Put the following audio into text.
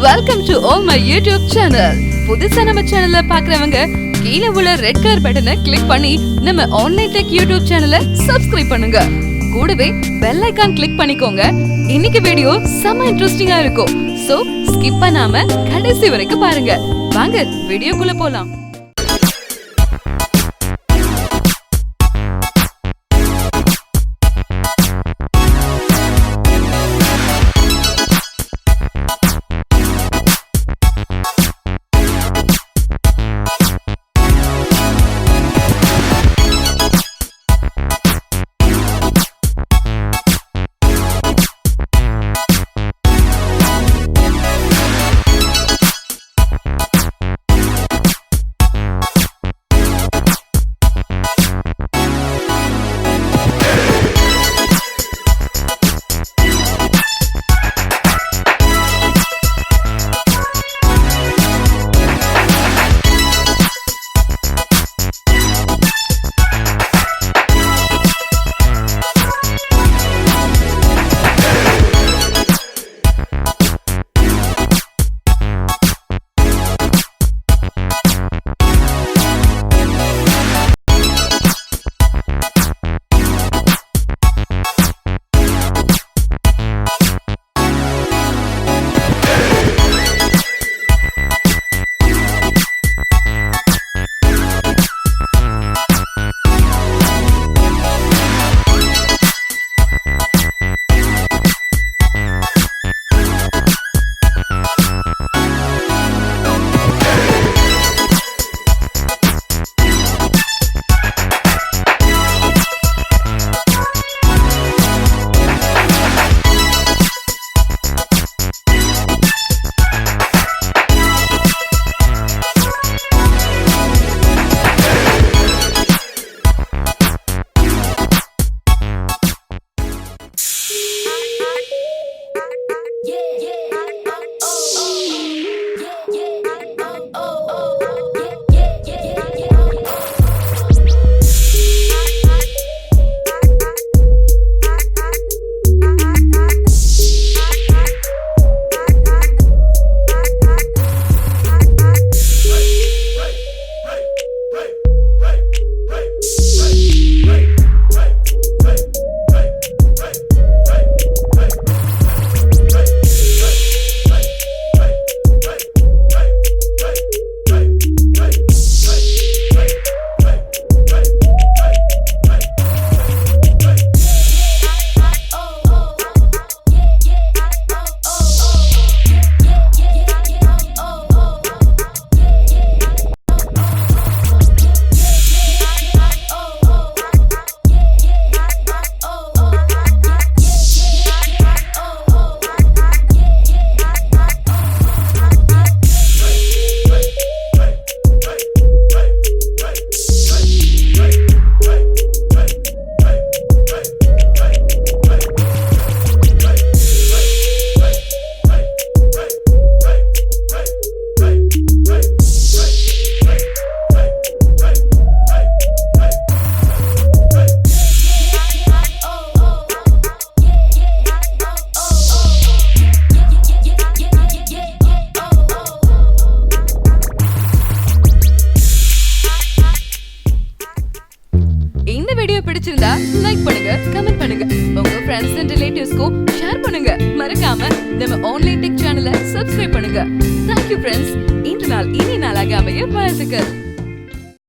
Welcome to all my YouTube channel. புதுசா நம்ம சேனல்ல பாக்குறவங்க கீழ உள்ள ரெட் கலர் பட்டனை கிளிக் பண்ணி நம்ம ஆன்லைன் டெக் யூடியூப் சேனலை சப்ஸ்கிரைப் பண்ணுங்க. கூடவே பெல் ஐகான் கிளிக் பண்ணிக்கோங்க. இன்னைக்கு வீடியோ செம இன்ட்ரெஸ்டிங்கா இருக்கும். சோ ஸ்கிப் பண்ணாம கடைசி வரைக்கும் பாருங்க. வாங்க வீடியோக்குள்ள போலாம். பிடிச்சிருந்தா லைக் பண்ணுங்க, கமெண்ட் பண்ணுங்க, உங்க ஃப்ரெண்ட்ஸ் அண்ட் ரிலேட்டிவ்ஸ்க்கு ஷேர் பண்ணுங்க. மறக்காம நம்ம ஆன்லைன் டெக் சேனலை சப்ஸ்கிரைப் பண்ணுங்க. Thank you friends. இன்று நாள் இனி நாளாக அமைய வாழ்த்துக்கள்.